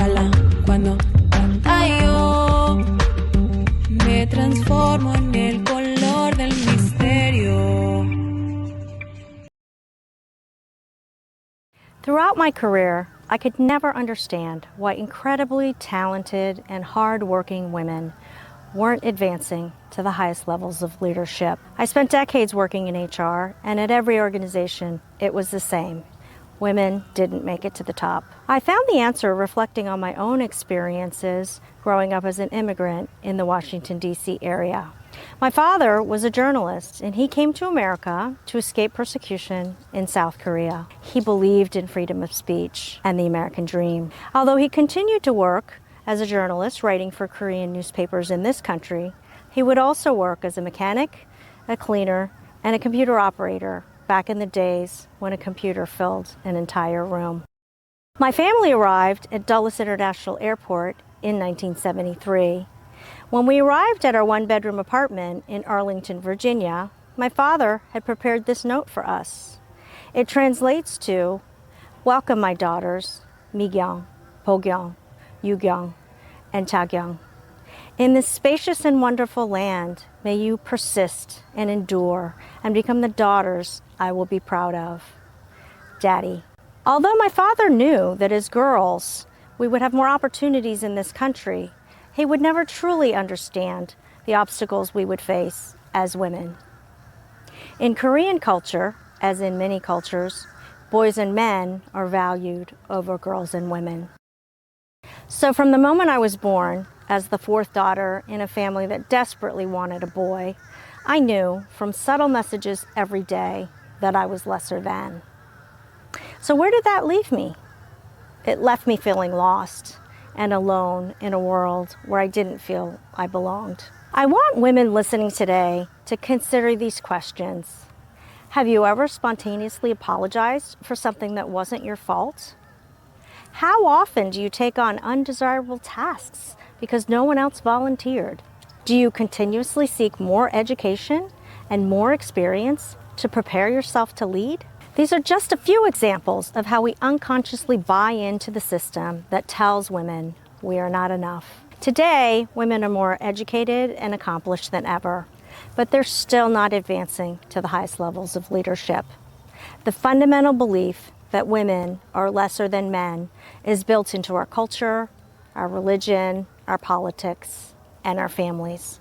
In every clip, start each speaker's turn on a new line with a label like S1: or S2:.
S1: cala cuando canta yo. Me transformo en el color del misterio.
S2: Throughout my career, I could never understand why incredibly talented and hard-working women weren't advancing to the highest levels of leadership. I spent decades working in HR, and at every organization, it was the same. Women didn't make it to the top. I found the answer reflecting on my own experiences growing up as an immigrant in the Washington, D.C. area. My father was a journalist, and he came to America to escape persecution in South Korea. He believed in freedom of speech and the American dream. Although he continued to work as a journalist writing for Korean newspapers in this country, he would also work as a mechanic, a cleaner, and a computer operator back in the days when a computer filled an entire room. My family arrived at Dulles International Airport in 1973. When we arrived at our one-bedroom apartment in Arlington, Virginia, my father had prepared this note for us. It translates to, "Welcome, my daughters, Migyong, Pogyong, Yugyong, and Chagyong. In this spacious and wonderful land, may you persist and endure and become the daughters I will be proud of. Daddy." Although my father knew that as girls, we would have more opportunities in this country, he would never truly understand the obstacles we would face as women. In Korean culture, as in many cultures, boys and men are valued over girls and women. So from the moment I was born, as the fourth daughter in a family that desperately wanted a boy, I knew from subtle messages every day that I was lesser than. So where did that leave me? It left me feeling lost and alone in a world where I didn't feel I belonged. I want women listening today to consider these questions. Have you ever spontaneously apologized for something that wasn't your fault? How often do you take on undesirable tasks because no one else volunteered? Do you continuously seek more education and more experience to prepare yourself to lead? These are just a few examples of how we unconsciously buy into the system that tells women we are not enough. Today, women are more educated and accomplished than ever, but they're still not advancing to the highest levels of leadership. The fundamental belief that women are lesser than men is built into our culture, our religion, our politics, and our families.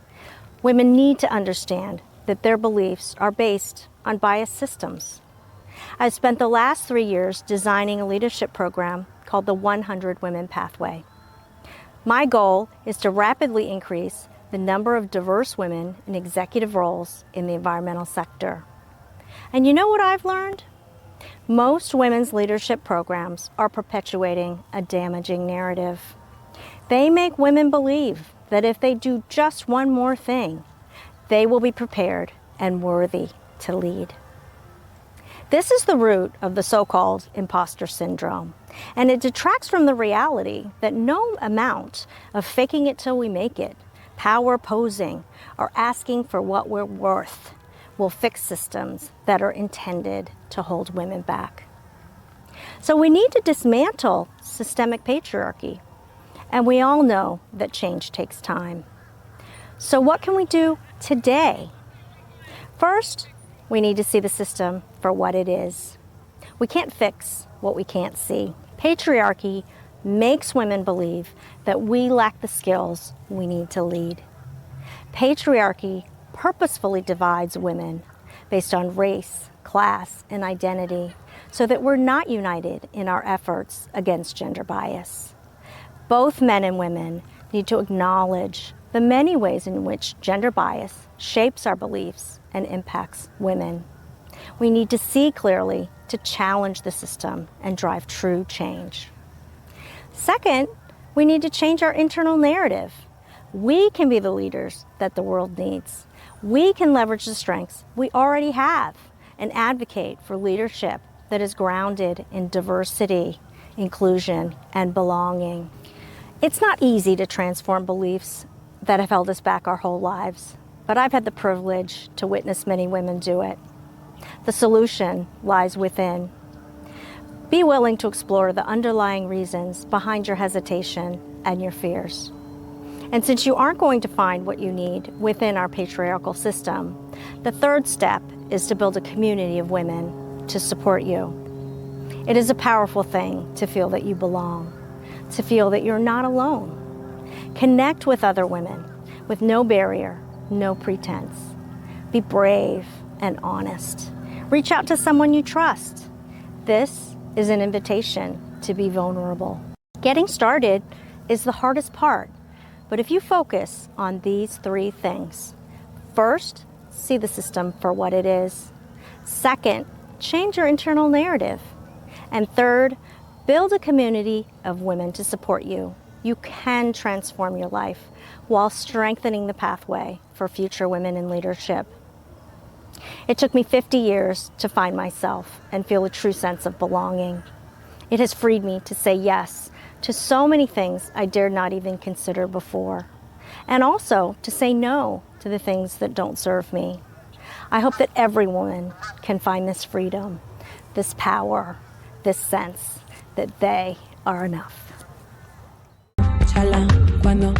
S2: Women need to understand that their beliefs are based on biased systems. I've spent the last 3 years designing a leadership program called the 100 Women Pathway. My goal is to rapidly increase the number of diverse women in executive roles in the environmental sector. And you know what I've learned? Most women's leadership programs are perpetuating a damaging narrative. They make women believe that if they do just one more thing, they will be prepared and worthy to lead. This is the root of the so-called imposter syndrome, and it detracts from the reality that no amount of faking it till we make it, power posing, or asking for what we're worth will fix systems that are intended to hold women back. So we need to dismantle systemic patriarchy, and we all know that change takes time. So what can we do today? First, we need to see the system for what it is. We can't fix what we can't see. Patriarchy makes women believe that we lack the skills we need to lead. Patriarchy purposefully divides women based on race, class, and identity so that we're not united in our efforts against gender bias. Both men and women need to acknowledge the many ways in which gender bias shapes our beliefs and impacts women. We need to see clearly to challenge the system and drive true change. Second, we need to change our internal narrative. We can be the leaders that the world needs. We can leverage the strengths we already have and advocate for leadership that is grounded in diversity, inclusion, and belonging. It's not easy to transform beliefs that have held us back our whole lives, but I've had the privilege to witness many women do it. The solution lies within. Be willing to explore the underlying reasons behind your hesitation and your fears. And since you aren't going to find what you need within our patriarchal system, the third step is to build a community of women to support you. It is a powerful thing to feel that you belong, to feel that you're not alone. Connect with other women with no barrier, no pretense. Be brave and honest. Reach out to someone you trust. This is an invitation to be vulnerable. Getting started is the hardest part, but if you focus on these three things: first, see the system for what it is. Second, change your internal narrative. And third, build a community of women to support you. You can transform your life while strengthening the pathway for future women in leadership. It took me 50 years to find myself and feel a true sense of belonging. It has freed me to say yes to so many things I dared not even consider before, and also to say no to the things that don't serve me. I hope that every woman can find this freedom, this power, this sense that they are enough.
S1: Chala, cuando